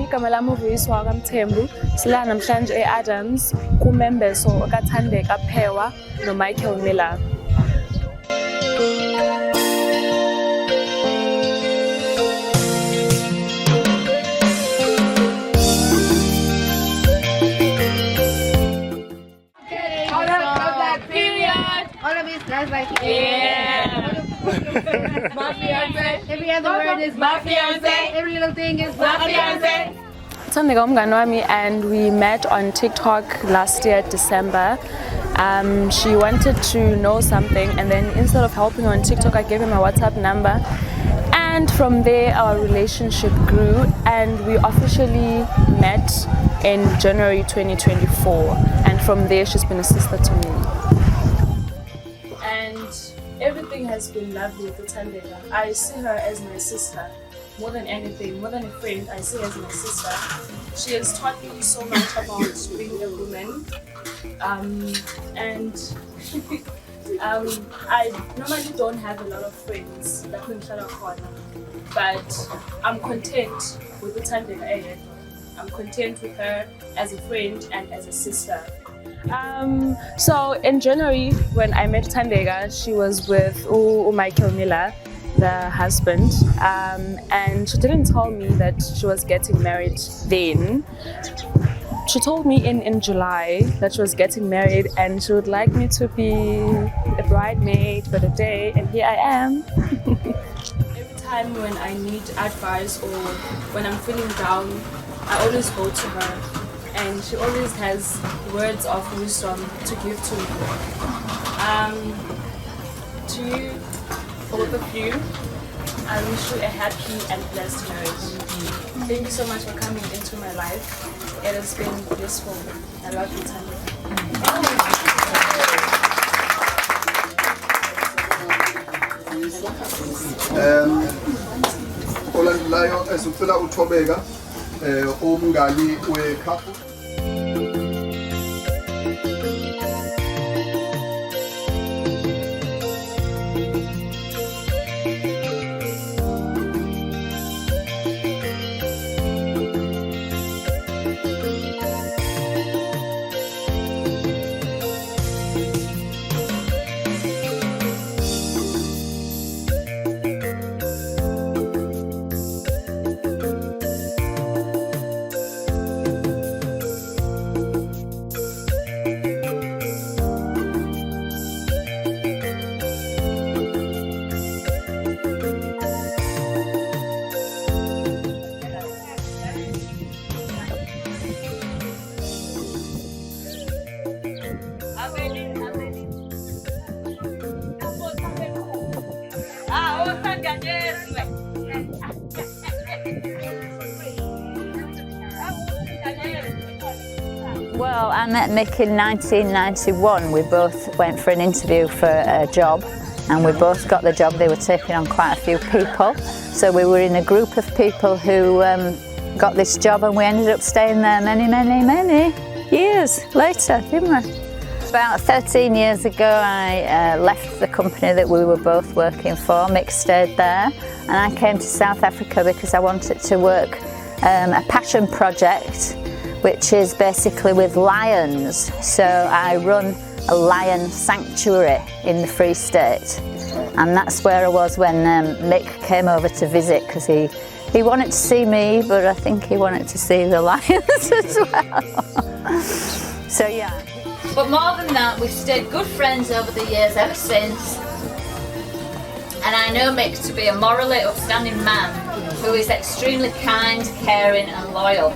igama lami uVuyiswa kaMthembu. Sila namhlanje e-Adams kuMembeso okaThandeka Phewa noMichael Miller. My fiance. Every other word is my fiance. Every little thing is my fiance. Thandeka umngani wami, and we met on TikTok last year, December. She wanted to know something, and then instead of helping her on TikTok, I gave her my WhatsApp number. And from there, our relationship grew, and we officially met in January 2024. And from there, she's been a sister to me. And everything has been lovely with Thandeka. I see her as my sister. More than anything, more than a friend, I see her as my sister. She has taught me so much about being a woman. I normally don't have a lot of friends, but I'm content with Thandeka. I'm content with her as a friend and as a sister. So in January, when I met Thandeka, she was with Michael Miller, the husband, and she didn't tell me that she was getting married then. She told me in July that she was getting married and she would like me to be a bridesmaid for the day, and here I am. Every time when I need advice or when I'm feeling down, I always go to her, and she always has words of wisdom to give to me. To you, for both of you, I wish you a happy and blessed marriage. Thank you so much for coming into my life. It has been blissful. I love you, Thandeka. Olandelayo esicela uthobeka umngani we-couple. Well, I met Mick in 1991. We both went for an interview for a job, and we both got the job. They were taking on quite a few people, so we were in a group of people who got this job, and we ended up staying there many years later, didn't we? About 13 years ago, I left the company that we were both working for. Mick stayed there, and I came to South Africa because I wanted to work a passion project, which is basically with lions. So I run a lion sanctuary in the Free State, and that's where I was when Mick came over to visit, because he wanted to see me, but I think he wanted to see the lions as well. So yeah. But more than that, we've stayed good friends over the years ever since, and I know Mick to be a morally upstanding man who is extremely kind, caring and loyal.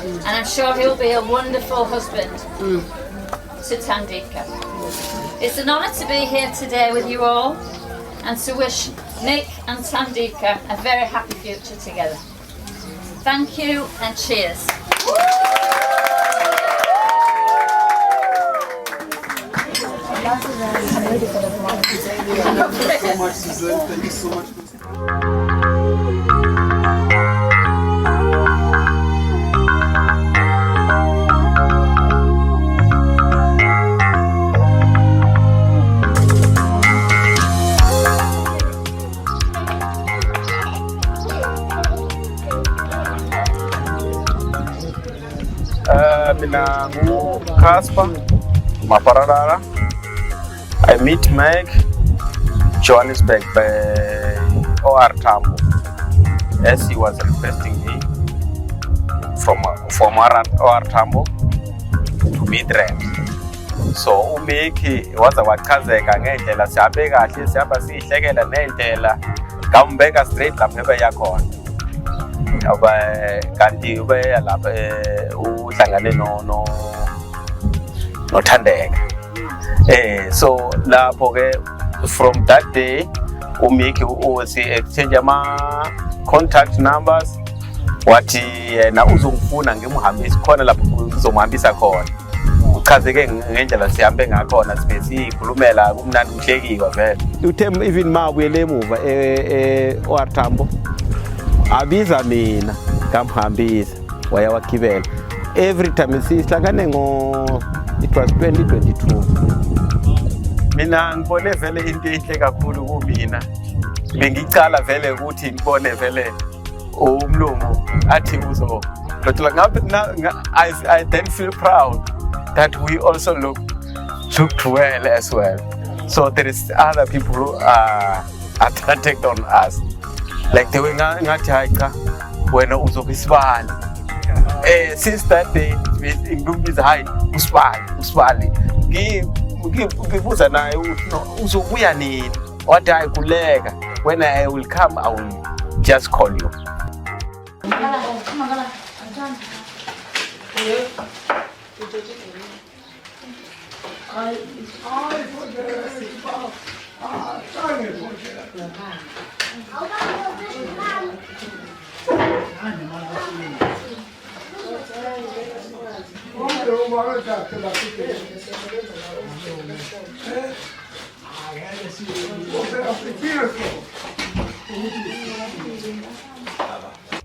And I'm sure he'll be a wonderful husband to Thandeka. It's an honour to be here today with you all, and to wish Mick and Thandeka a very happy future together. Thank you and cheers. Thank you so much, Susan. Thank you so much. Mina Casper, Maparara. I meet Meg, Johannesburg by OR Tambo, as he was requesting me from OR Tambo to meet Rams. So Meg was our cousin ngendlela sihambe kahle sihamba sihlekela nendlela ngambeka straight lapha ebeyakho aba kanti ube lapha uhlangane no Thandeka. So lapho ke from that day uMiki uthi exchange ama contact numbers wathi yena uzongifuna ngimhambise khona lapho ngizomhambisa khona uchazeke ngendlela sihambe ngakhona sibe sikhulumela kumnandi kuhlekikwa vele uthem even mabuyele emuva OR Tambo abiza mina ngamhambisa wayawagibela every time sihlangane it was 2022 mina ngibone vele into enhle kakhulu kumina bengicala vele ukuthi ngibone vele umlungu athi uzo I then feel proud that we also looked well as well. So there is other people who are attracted on us. Like the way ngathi hayika wena uzobisibali. Since that day ngumbiza hayi usibali. Ngibuza naye uzobuya nini? Wathi hayi kuleka. When I will come I will just call you.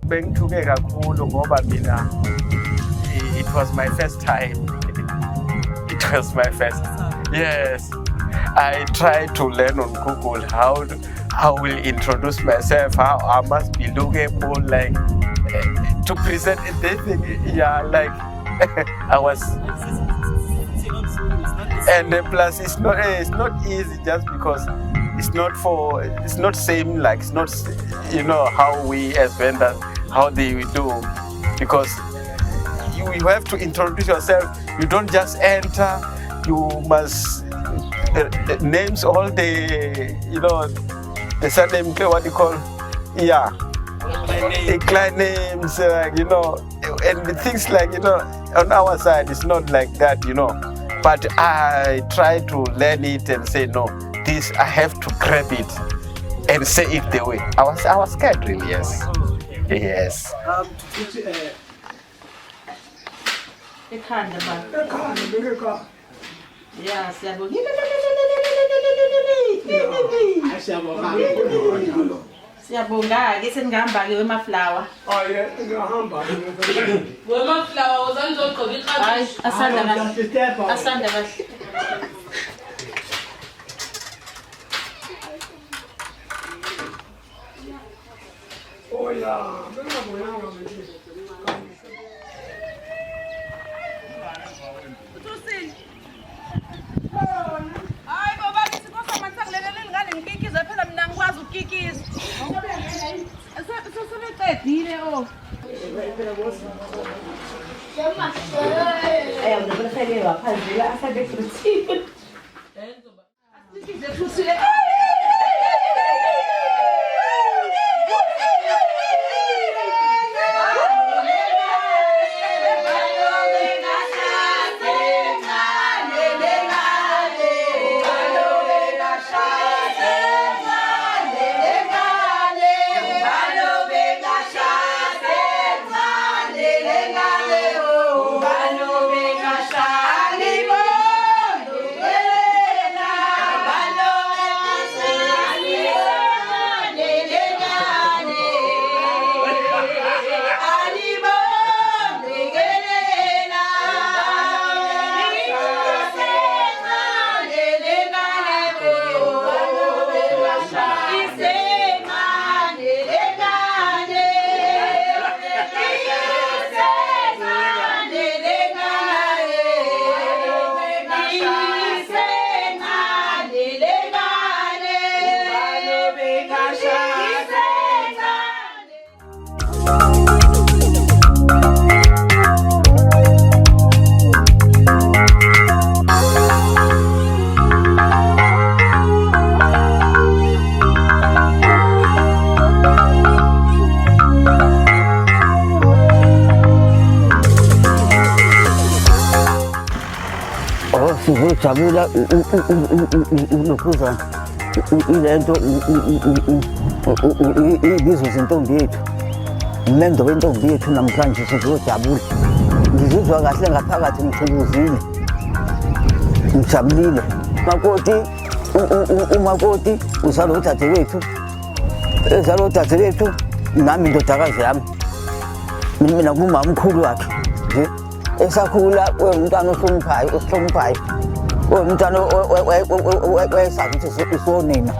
Bengithuke kakhulu ngoba mina it was my first time. It was my first. Yes. I tried to learn on Google how I will introduce myself, how I must be lookable, like to present anything. Yeah, like I was. And plus, it's not easy just because it's not same, like it's not, you know, how we as vendors, how they do, because you have to introduce yourself. You don't just enter. You must names all the, you know, the surname, what you call, yeah, the client names, you know, and the things like, you know, on our side it's not like that, you know. But I try to learn it and say no, this I have to grab it and say it the way. I was scared really, yes. Yes. Yeah, siyabonga ke senihamba ke wemaflower. Oh yeah, ngihamba. Wemaflower uzanizogqoka iqhaza. Hayi, asanda kahle. Asanda kahle. Oh yeah, ngiyabonga manje. Hayi baba sikhosa mangisakulelela ingane ngikikiza phela mina ngikwazi ukukikiza. Sebeqedile oh. Ngibona khale waphansi asabe futhi. Asikize futhi. sizojabula ulokhuzana ile nto ibizo zentombi yethu umendo wentombi yethu namhlanje sizojabula ngizizwa kahle ngaphakathi ngithokozile ngijabulile umakoti uzala udadewethu ezala udadewethu nami indodakazi yami mina kumama omkhulu wakhe nje esakhula umntwana ohloniphayo umntwana wayesazi ukuthi usonina.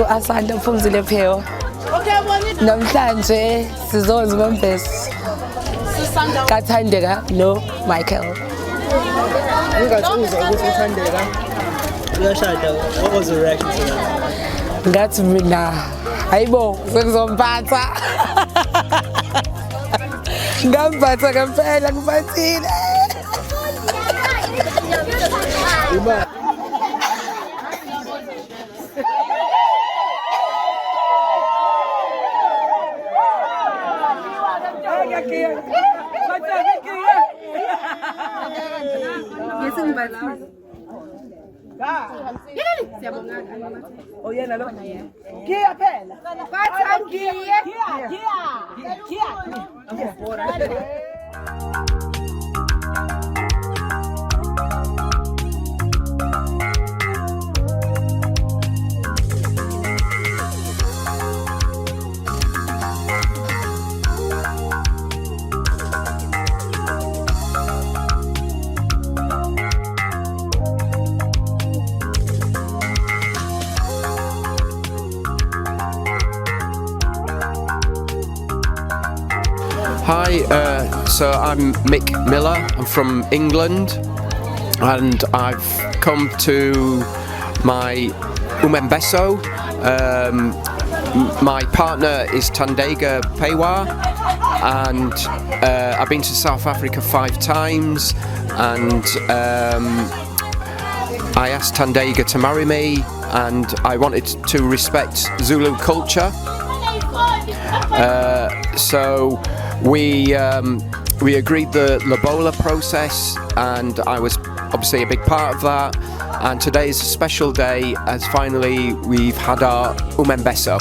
Asanda Phumzile Pheo. Namhlanje sizonza Umembeso. Kathandeka no Michael. Ungathi ukuthi uthandeka uyashada. What was the reaction to that? Ngathi mina hayibo sekuzomphatha. Ngamphatha ngempela ngiphathile. Oh yeah, no. Kia phela. Hi, so I'm Mick Miller, I'm from England and I've come to my Umembeso. My partner is Tandega Pewa and I've been to South Africa 5 times and I asked Tandega to marry me and I wanted to respect Zulu culture. So we agreed the Lobola process and I was obviously a big part of that, and today is a special day as finally we've had our Umembeso.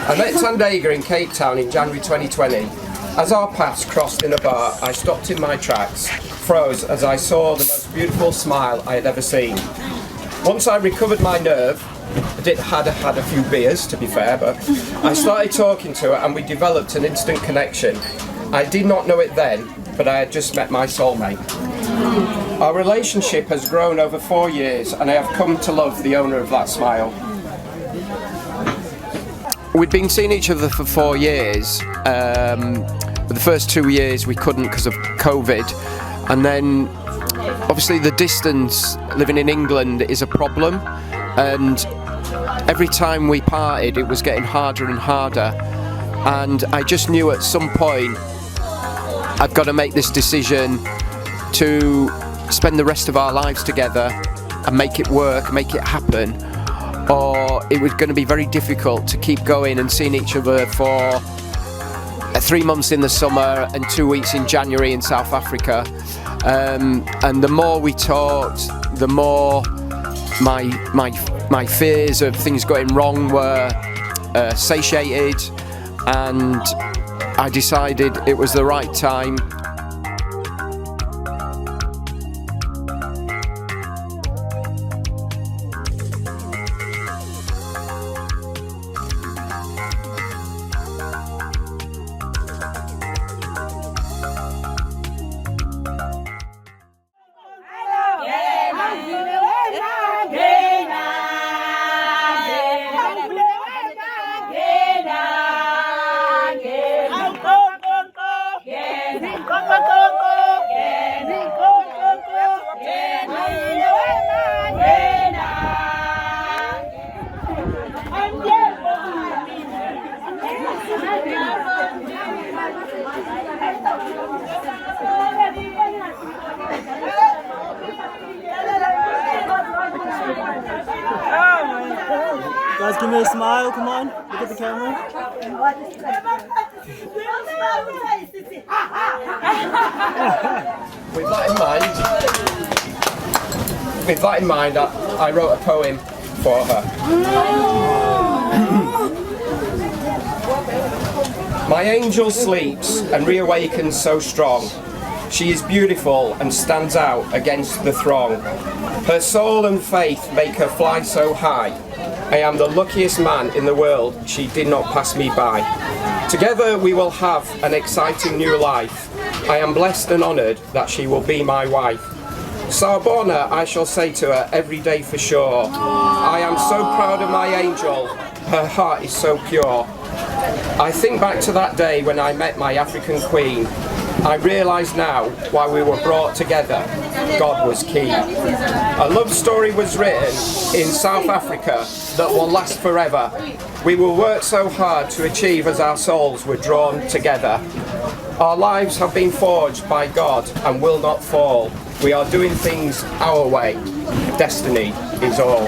I met Tandega in Cape Town in January 2020. As our paths crossed in a bar, I stopped in my tracks, froze as I saw the most beautiful smile I had ever seen. Once I recovered my nerve, I had a few beers to be fair, but I started talking to her and we developed an instant connection. I did not know it then, but I had just met my soulmate. Our relationship has grown over 4 years and I have come to love the owner of that smile. We'd been seeing each other for 4 years, but the first 2 years we couldn't because of COVID, and then obviously the distance living in England is a problem, and every time we parted it was getting harder and harder, and I just knew at some point I've got to make this decision to spend the rest of our lives together and make it work, make it happen, or it was going to be very difficult to keep going and seeing each other for 3 months in the summer and 2 weeks in January in South Africa. And the more we talked, the more my fears of things going wrong were satiated, and I decided it was the right time. Guys, give me a smile, come on. Look at the camera. With that in mind, I wrote a poem for her. My angel sleeps and reawakens so strong. She is beautiful and stands out against the throng. Her soul and faith make her fly so high. I am the luckiest man in the world, she did not pass me by. Together we will have an exciting new life. I am blessed and honoured that she will be my wife. Sawubona, I shall say to her every day for sure. I am so proud of my angel, her heart is so pure. I think back to that day when I met my African queen. I realise now why we were brought together. God was key. A love story was written in South Africa that will last forever. We will work so hard to achieve as our souls were drawn together. Our lives have been forged by God and will not fall. We are doing things our way. Destiny is all.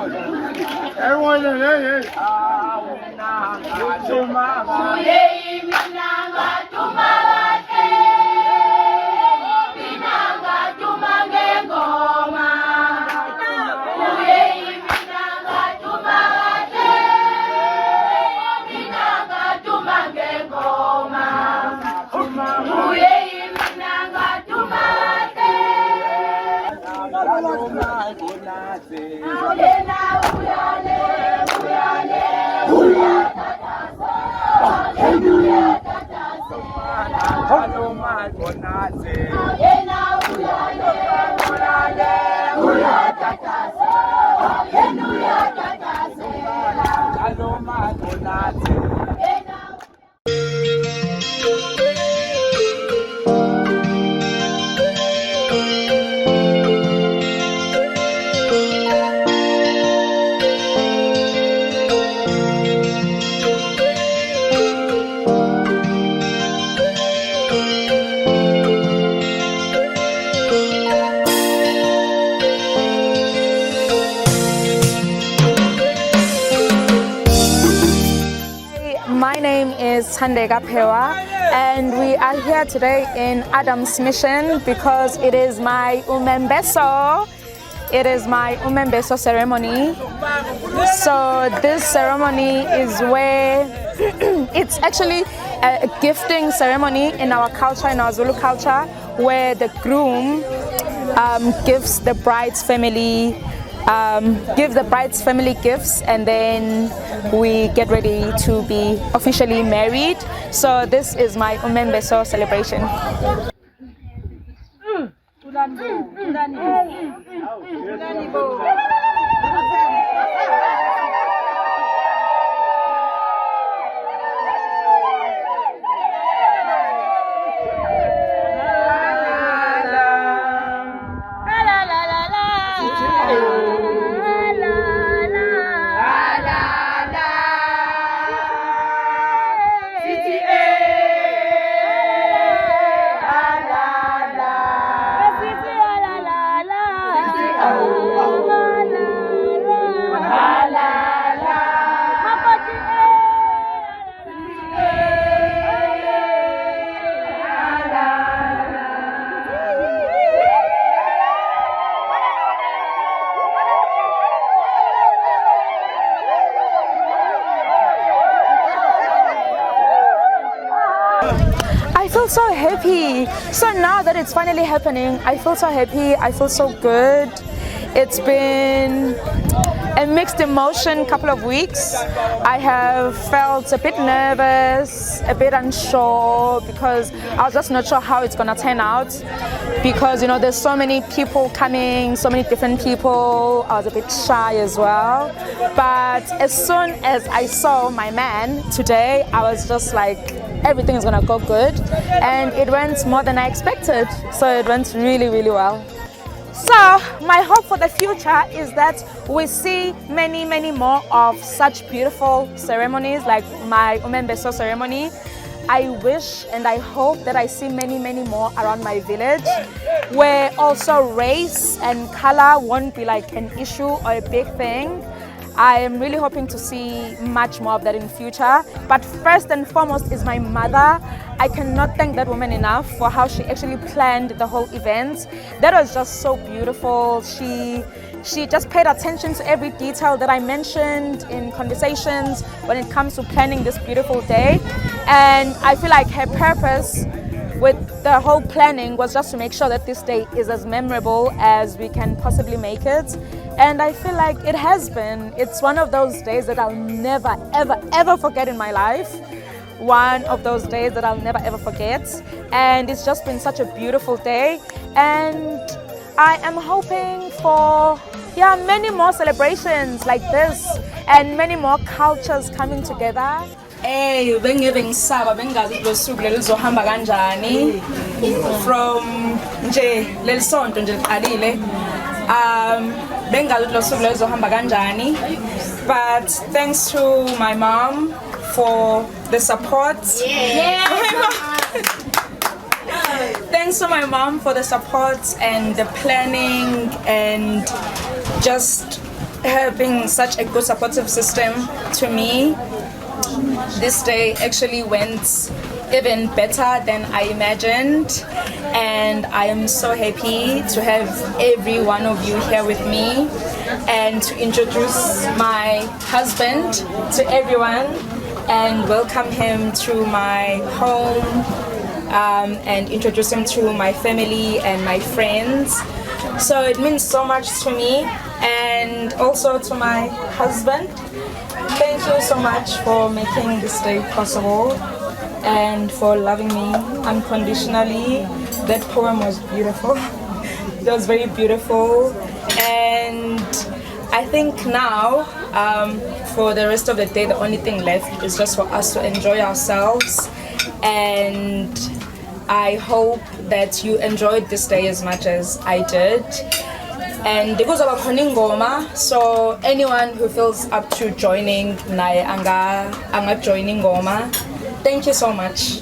Everyone, and we are here today in Adam's Mission because it is my Umembeso. It is my Umembeso ceremony. So this ceremony is where it's actually a gifting ceremony in our culture, in our Zulu culture, where the groom gives the bride's family give the bride's family gifts, and then we get ready to be officially married. So this is my Umembeso celebration. I feel so happy. So now that it's finally happening, I feel so happy. I feel so good. It's been a mixed emotion couple of weeks. I have felt a bit nervous, a bit unsure, because I was just not sure how it's gonna turn out, because you know there's so many people coming, so many different people. I was a bit shy as well, but as soon as I saw my man today, I was just like, everything is gonna go good, and it went more than I expected. So it went really, really well. So my hope for the future is that we see many, many more of such beautiful ceremonies like my Umembeso ceremony. I wish and I hope that I see many, many more around my village, where also race and color won't be like an issue or a big thing. I am really hoping to see much more of that in future. But first and foremost is my mother. I cannot thank that woman enough for how she actually planned the whole event. That was just so beautiful. She just paid attention to every detail that I mentioned in conversations when it comes to planning this beautiful day. And I feel like her purpose with the whole planning was just to make sure that this day is as memorable as we can possibly make it. And I feel like it has been. It's one of those days that I'll never, ever, ever forget in my life. One of those days that I'll never, ever forget. And it's just been such a beautiful day. And I am hoping for many more celebrations like this and many more cultures coming together. Bengive ngisaba bengazi lo suku lizohamba kanjani from nje lelisonto nje liqalile bengazi lo suku lizohamba kanjani, but thanks to my mom for the support. Thanks to my mom for the support and the planning, and just her being such a good supportive system to me. This day actually went even better than I imagined, and I am so happy to have every one of you here with me and to introduce my husband to everyone and welcome him to my home and introduce him to my family and my friends. So it means so much to me, and also to my husband. Thank you so much for making this day possible and for loving me unconditionally. That poem was beautiful. It was very beautiful, and I think now for the rest of the day the only thing left is just for us to enjoy ourselves, and I hope that you enjoyed this day as much as I did. And because of ngoma, so anyone who feels up to joining naye anga joining ngoma. Thank you so much.